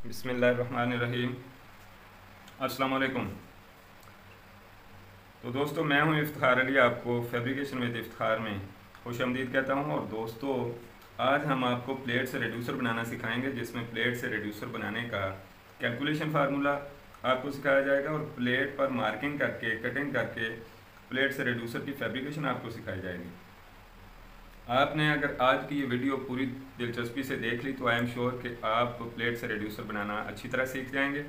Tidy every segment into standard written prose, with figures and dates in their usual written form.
बिस्मिल्लाहिर्रहमानिर्रहीम। अस्सलाम वालेकुम। तो दोस्तों, मैं हूं इफ्तिखार अली, आपको फैब्रिकेशन विद इफ्तिखार में खुशामदीद कहता हूं। और दोस्तों, आज हम आपको प्लेट से रिड्यूसर बनाना सिखाएंगे, जिसमें प्लेट से रिड्यूसर बनाने का कैलकुलेशन फार्मूला आपको सिखाया जाएगा और प्लेट पर मार्किंग करके, कटिंग करके प्लेट से रिड्यूसर की फैब्रिकेशन आपको सिखाई जाएगी। आपने अगर आज की ये वीडियो पूरी दिलचस्पी से देख ली तो आई एम श्योर कि आप प्लेट से रिड्यूसर बनाना अच्छी तरह सीख जाएंगे।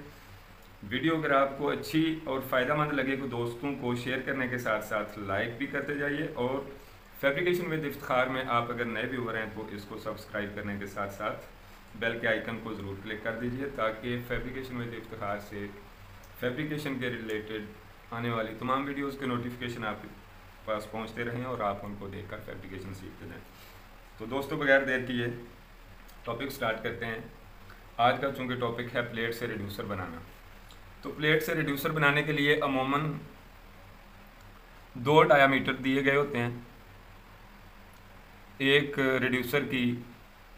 वीडियो अगर आपको अच्छी और फ़ायदेमंद लगे तो दोस्तों को शेयर करने के साथ साथ लाइक भी करते जाइए। और फैब्रिकेशन विद इफ्तिखार में आप अगर नए व्यूअर हैं तो इसको सब्सक्राइब करने के साथ साथ बेल के आइकन को ज़रूर क्लिक कर दीजिए, ताकि फैब्रिकेशन विद इफ्तिखार से फैब्रिकेशन के रिलेटेड आने वाली तमाम वीडियोज़ के नोटिफिकेशन आपके पास पहुंचते रहें और आप उनको देखकर फैब्रिकेशन सीखते रहें। तो दोस्तों, बगैर देर किए टॉपिक स्टार्ट करते हैं। आज का चूँकि टॉपिक है प्लेट से रिड्यूसर बनाना, तो प्लेट से रिड्यूसर बनाने के लिए अमूमन 2 डायामीटर दिए गए होते हैं। एक रिड्यूसर की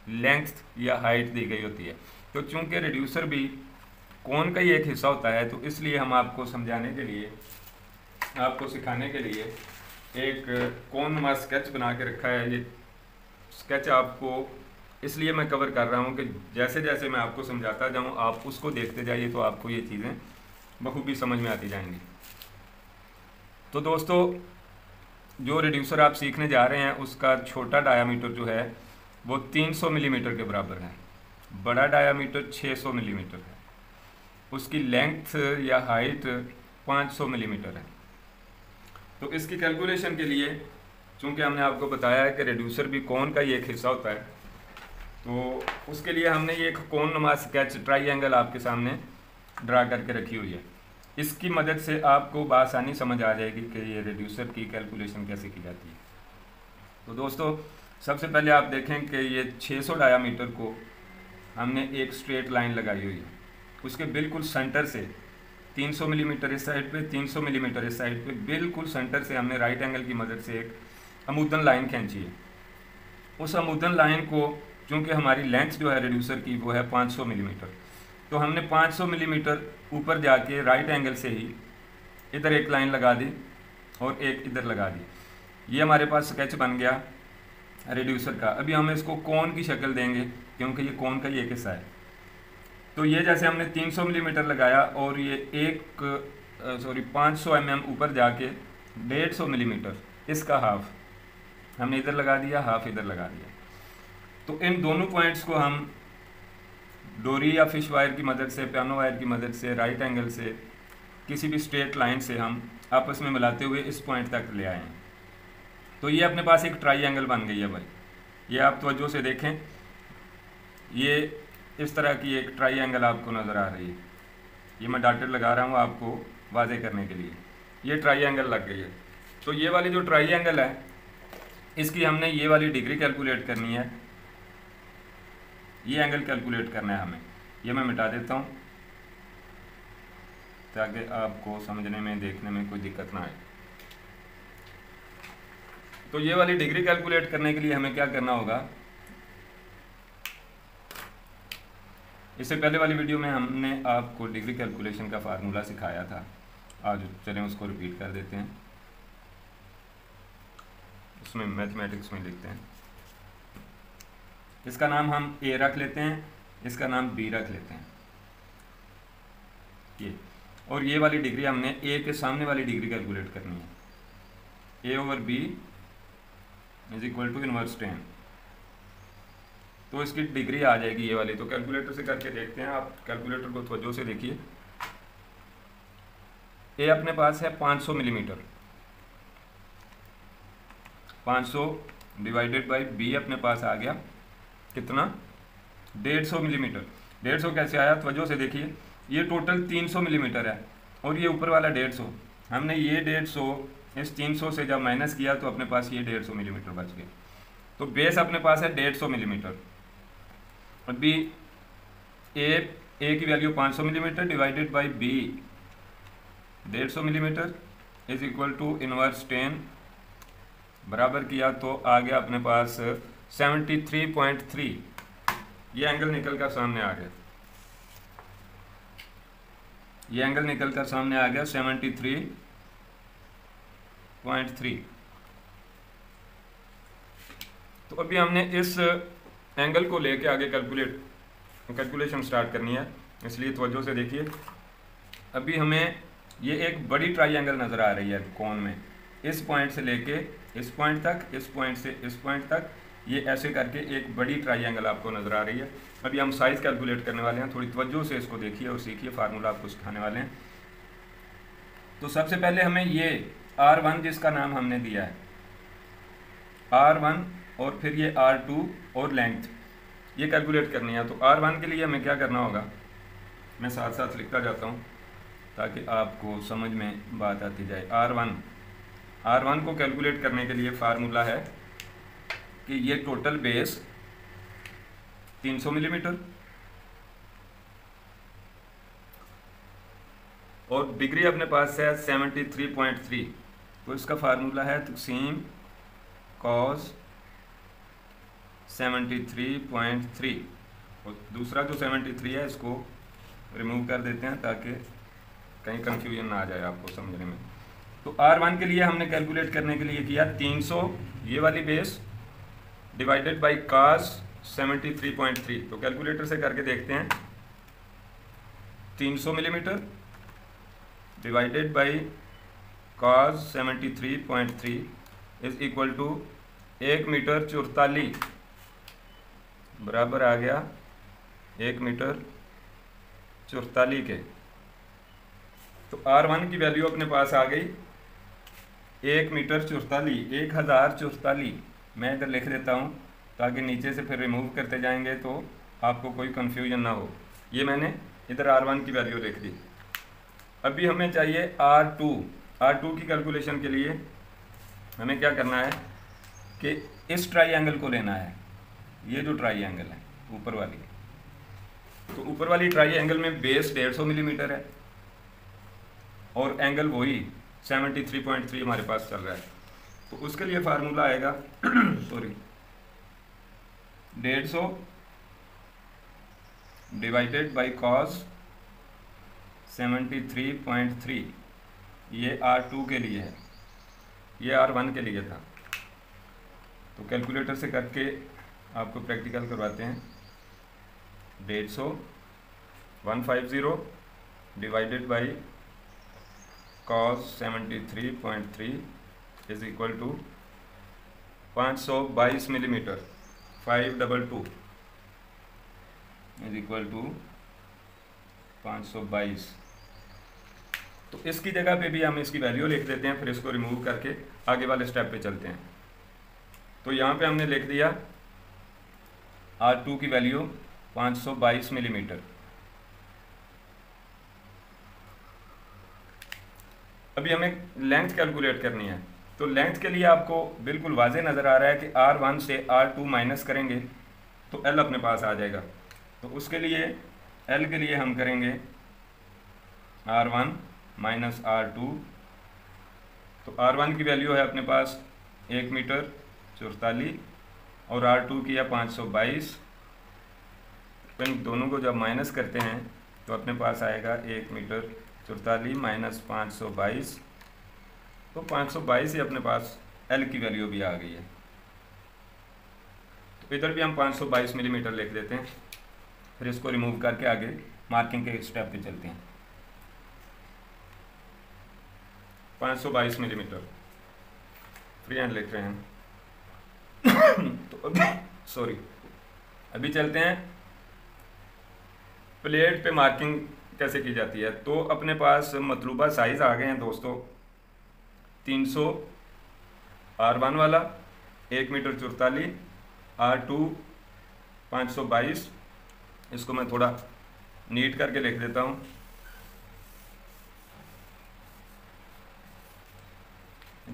लेंथ या हाइट दी गई होती है। तो चूँकि रिड्यूसर भी कोन का ही एक हिस्सा होता है, तो इसलिए हम आपको समझाने के लिए, आपको सिखाने के लिए एक कोनुमा स्केच बना के रखा है। ये स्केच आपको इसलिए मैं कवर कर रहा हूँ कि जैसे जैसे मैं आपको समझाता जाऊँ आप उसको देखते जाइए, तो आपको ये चीज़ें बखूबी समझ में आती जाएंगी। तो दोस्तों, जो रिड्यूसर आप सीखने जा रहे हैं उसका छोटा डायामीटर जो है वो 300 मिलीमीटर के बराबर है, बड़ा डायामीटर 600 मिलीमीटर है, उसकी लेंथ या हाइट 500 मिलीमीटर है। तो इसकी कैलकुलेशन के लिए, चूँकि हमने आपको बताया है कि रिड्यूसर भी कोन का ही एक हिस्सा होता है, तो उसके लिए हमने ये एक कोनुमा स्केच ट्राइंगल आपके सामने ड्रा करके रखी हुई है। इसकी मदद से आपको बआसानी समझ आ जाएगी कि ये रिड्यूसर की कैलकुलेशन कैसे की जाती है। तो दोस्तों, सबसे पहले आप देखें कि ये 600 डायामीटर को हमने एक स्ट्रेट लाइन लगाई हुई है। उसके बिल्कुल सेंटर से 300 मिलीमीटर इस साइड पे, 300 मिलीमीटर इस साइड पे, बिल्कुल सेंटर से हमने राइट एंगल की मदद से एक अमूदन लाइन खींची है। उस अमूदन लाइन को, चूँकि हमारी लेंथ जो है रिड्यूसर की वो है 500 मिलीमीटर, तो हमने 500 मिलीमीटर ऊपर जाके राइट एंगल से ही इधर एक लाइन लगा दी और एक इधर लगा दी। ये हमारे पास स्केच बन गया रिड्यूसर का। अभी हम इसको कोन की शक्ल देंगे, क्योंकि ये कोन का ही एक हिस्सा है। तो ये जैसे हमने 300 मिलीमीटर लगाया और ये 500 ऊपर जाके 150 मिलीमीटर, इसका हाफ हमने इधर लगा दिया, हाफ इधर लगा दिया। तो इन दोनों पॉइंट्स को हम डोरी या फिश वायर की मदद से, पियानो वायर की मदद से, राइट एंगल से, किसी भी स्ट्रेट लाइन से हम आपस में मिलाते हुए इस पॉइंट तक ले आए हैं। तो ये अपने पास एक ट्राइंगल बन गई है भाई। ये आप तवज्जो से देखें, ये इस तरह की एक ट्राइंगल आपको नज़र आ रही है। ये मैं डॉटेड लगा रहा हूँ आपको वाज़ेह करने के लिए। ये ट्राइंगल लग गई है। तो ये वाली जो ट्राइंगल है, इसकी हमने ये वाली डिग्री कैलकुलेट करनी है, ये एंगल कैलकुलेट करना है हमें। ये मैं मिटा देता हूँ ताकि आपको समझने में, देखने में कोई दिक्कत ना आए। तो ये वाली डिग्री कैलकुलेट करने के लिए हमें क्या करना होगा, इससे पहले वाली वीडियो में हमने आपको डिग्री कैलकुलेशन का फार्मूला सिखाया था। आज चलें उसको रिपीट कर देते हैं। उसमें मैथमेटिक्स में लिखते हैं, इसका नाम हम ए रख लेते हैं, इसका नाम बी रख लेते हैं, ये। और ये वाली डिग्री हमने ए के सामने वाली डिग्री कैलकुलेट करनी है। A over B is equal to inverse tan। तो इसकी डिग्री आ जाएगी ये वाली। तो कैलकुलेटर से करके देखते हैं। आप कैलकुलेटर को तवज्जो से देखिए। ए अपने पास है 500 मिलीमीटर, 500 डिवाइडेड बाई बी अपने पास आ गया कितना, 150 मिलीमीटर। 150 कैसे आया, तवज्जो से देखिए। ये टोटल 300 मिलीमीटर है और ये ऊपर वाला 150। हमने ये 150 इस 300 से जब माइनस किया तो अपने पास ये 150 मिलीमीटर बच गया। तो बेस अपने पास है 150 मिलीमीटर। अभी ए की value 500 millimetre divided by B 150 millimetre is equal to inverse tan, बराबर किया तो आ गया अपने पास 73.3। ये एंगल निकल कर सामने आ गया। ये एंगल निकल कर सामने आ गया 73.3। तो अभी हमने इस एंगल को लेके आगे कैलकुलेशन स्टार्ट करनी है, इसलिए तवज्जो से देखिए। अभी हमें ये एक बड़ी ट्राइंगल नज़र आ रही है कोन में, इस पॉइंट से लेके इस पॉइंट तक, इस पॉइंट से इस पॉइंट तक, ये ऐसे करके एक बड़ी ट्राइंगल आपको नज़र आ रही है। अभी हम साइज़ कैलकुलेट करने वाले हैं, थोड़ी तवज्जो से इसको देखिए और सीखिए, फार्मूला आपको सिखाने वाले हैं। तो सबसे पहले हमें ये R1 जिसका नाम हमने दिया है R1 और फिर ये R2 और लेंथ ये कैलकुलेट करनी है। तो R1 के लिए हमें क्या करना होगा, मैं साथ साथ लिखता जाता हूँ ताकि आपको समझ में बात आती जाए। R1 को कैलकुलेट करने के लिए फार्मूला है कि ये टोटल बेस 300 मिलीमीटर और डिग्री अपने पास है 73.3। तो इसका फार्मूला है तक़सीम cos 73.3 और दूसरा जो 73 है इसको रिमूव कर देते हैं ताकि कहीं कंफ्यूजन ना आ जाए आपको समझने में। तो R1 के लिए हमने कैलकुलेट करने के लिए किया 300 ये वाली बेस डिवाइडेड बाई cos 73.3। तो कैलकुलेटर से करके देखते हैं, 300 millimetre divided by cos 73.3 is equal to 1 metre 44 बराबर आ गया 1 मीटर 44 के। तो R1 की वैल्यू अपने पास आ गई 1 मीटर 44, 1044। मैं इधर लिख देता हूँ ताकि नीचे से फिर रिमूव करते जाएंगे तो आपको कोई कन्फ्यूजन ना हो। ये मैंने इधर R1 की वैल्यू लिख दी। अभी हमें चाहिए R2 की कैलकुलेशन के लिए हमें क्या करना है कि इस ट्राइंगल को लेना है, ये जो ट्राइंगल है ऊपर वाली, तो ऊपर वाली ट्राइंगल में बेस 150 मिलीमीटर है और एंगल वही 73.3 हमारे पास चल रहा है। तो उसके लिए फार्मूला आएगा 150 डिवाइडेड बाई cos 73.3। ये R2 के लिए है, ये R1 के लिए था। तो कैलकुलेटर से करके आपको प्रैक्टिकल करवाते हैं। 150 divided by cos 73.3 is equal to 522 millimetre, 522 is equal to 522। तो इसकी जगह पे भी हम इसकी वैल्यू लिख देते हैं, फिर इसको रिमूव करके आगे वाले स्टेप पे चलते हैं। तो यहाँ पे हमने लिख दिया R2 की वैल्यू 522 मिलीमीटर। अभी हमें लेंथ कैलकुलेट करनी है। तो लेंथ के लिए आपको बिल्कुल वाज़े नज़र आ रहा है कि R1 से R2 माइनस करेंगे तो L अपने पास आ जाएगा। तो उसके लिए L के लिए हम करेंगे R1 माइनस R2। तो R1 की वैल्यू है अपने पास 1 मीटर 44 और R2 की है 522। इन दोनों को जब माइनस करते हैं तो अपने पास आएगा 1 मीटर 44 माइनस 522। तो 522 ही अपने पास L की वैल्यू भी आ गई है। तो इधर भी हम 522 मिलीमीटर लिख देते हैं, फिर इसको रिमूव करके आगे मार्किंग के स्टेप पे चलते हैं। 522 मिलीमीटर फ्री हैंड लिख रहे हैं। तो अभी चलते हैं प्लेट पे मार्किंग कैसे की जाती है। तो अपने पास मतलूबा साइज़ आ गए हैं दोस्तों, 300 R1 वाला 1 मीटर 44, R2 522। इसको मैं थोड़ा नीट करके लिख देता हूँ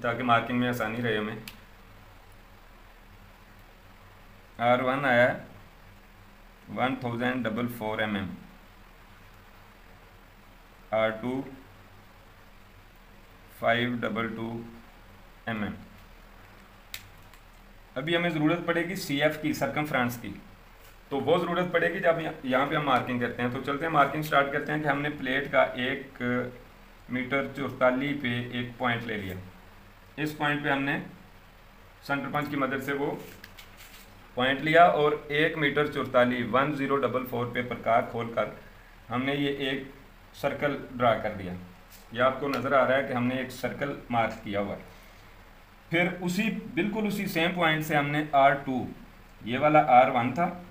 ताकि मार्किंग में आसानी रहे हमें। R1 आया 1044 mm, R2 522 mm। अभी हमें ज़रूरत पड़ेगी CF की, सर्कमफ्रेंस की। तो वो ज़रूरत पड़ेगी जब यहाँ पे हम मार्किंग करते हैं। तो चलते हैं मार्किंग स्टार्ट करते हैं कि हमने प्लेट का 1 मीटर 44 पे एक पॉइंट ले लिया। इस पॉइंट पे हमने सेंटर पंच की मदद से वो पॉइंट लिया और 1 मीटर 44 1044 पे प्रकार खोल कर हमने ये एक सर्कल ड्रा कर दिया। ये आपको नज़र आ रहा है कि हमने एक सर्कल मार्क किया हुआ। फिर उसी बिल्कुल उसी सेम पॉइंट से हमने R2, ये वाला R1 था,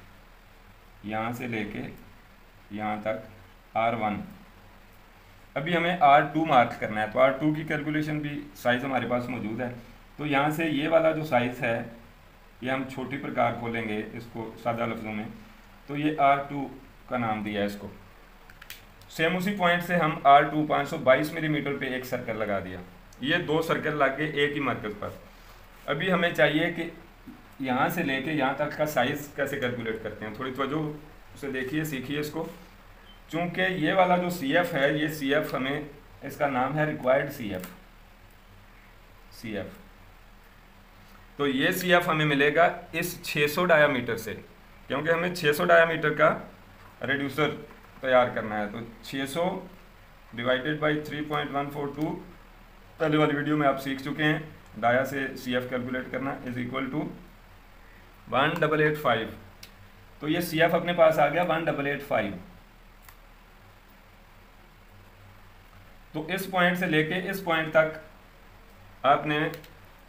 यहाँ से लेके यहाँ तक R1, अभी हमें R2 मार्क करना है। तो R2 की कैलकुलेशन भी साइज़ हमारे पास मौजूद है। तो यहाँ से ये वाला जो साइज़ है ये हम छोटी प्रकार खोलेंगे इसको सादा लफ्ज़ों में, तो ये R2 का नाम दिया है इसको। सेम उसी पॉइंट से हम R2 522 मिलीमीटर पे एक सर्कल लगा दिया। ये 2 सर्कल लग गए एक ही मरकज़ पर। अभी हमें चाहिए कि यहाँ से लेके यहाँ तक का साइज़ कैसे कैलकुलेट करते हैं। थोड़ी तवज्जो से देखिए, सीखिए इसको। चूँकि ये वाला जो CF है, ये CF हमें, इसका नाम है रिक्वायर्ड CF। तो ये CF हमें मिलेगा इस 600 डायामीटर से, क्योंकि हमें 600 डायामीटर का रेड्यूसर तैयार करना है। तो 600 डिवाइडेड बाई 3.142, पहले वाली वीडियो में आप सीख चुके हैं डाया से CF कैलकुलेट करना, इज इक्वल टू 1885। तो ये CF अपने पास आ गया 1885। तो इस पॉइंट से लेके इस पॉइंट तक आपने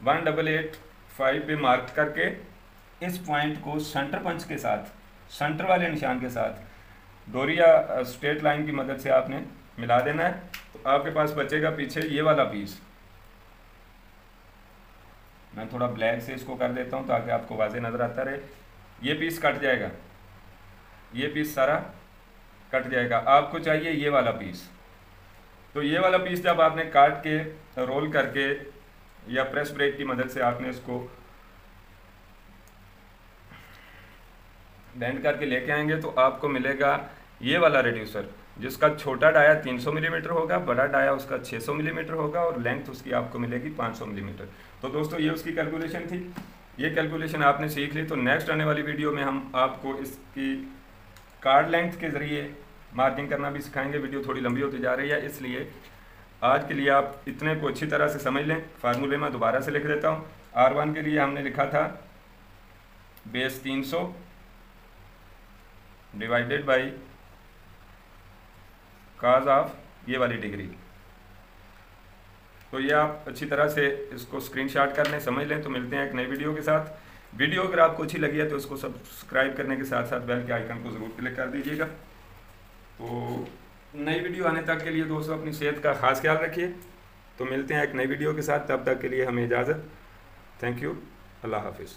1885 पे मार्क करके इस पॉइंट को सेंटर पंच के साथ, सेंटर वाले निशान के साथ डोरी या स्ट्रेट लाइन की मदद से आपने मिला देना है। तो आपके पास बचेगा पीछे ये वाला पीस। मैं थोड़ा ब्लैक से इसको कर देता हूँ ताकि आपको वाज़े नज़र आता रहे। ये पीस कट जाएगा, ये पीस सारा कट जाएगा। आपको चाहिए ये वाला पीस। तो ये वाला पीस जब आपने काट के रोल करके या प्रेस ब्रेक की मदद से आपने इसको बेंड करके लेके आएंगे तो आपको मिलेगा ये वाला रेड्यूसर, जिसका छोटा डाया 300 मिलीमीटर होगा, बड़ा डाया उसका 600 मिलीमीटर होगा और लेंथ उसकी आपको मिलेगी 500 मिलीमीटर। तो दोस्तों ये उसकी कैलकुलेशन थी। ये कैलकुलेशन आपने सीख ली। तो नेक्स्ट आने वाली वीडियो में हम आपको इसकी कार्ड लेंथ के ज़रिए मार्किंग करना भी सिखाएंगे। वीडियो थोड़ी लंबी होती जा रही है, इसलिए आज के लिए आप इतने को अच्छी तरह से समझ लें। फार्मूले में दोबारा से लिख देता हूँ। R1 के लिए हमने लिखा था base 300 divided by cause of ये वाली डिग्री। तो ये आप अच्छी तरह से इसको स्क्रीनशॉट कर लें, समझ लें। तो मिलते हैं एक नई वीडियो के साथ। वीडियो अगर आपको अच्छी लगी है तो इसको सब्सक्राइब करने के साथ साथ बेल के आइकन को ज़रूर क्लिक कर दीजिएगा। तो नई वीडियो आने तक के लिए दोस्तों अपनी सेहत का ख़ास ख्याल रखिए। तो मिलते हैं एक नई वीडियो के साथ, तब तक के लिए हमें इजाज़त। थैंक यू, अल्लाह हाफिज़।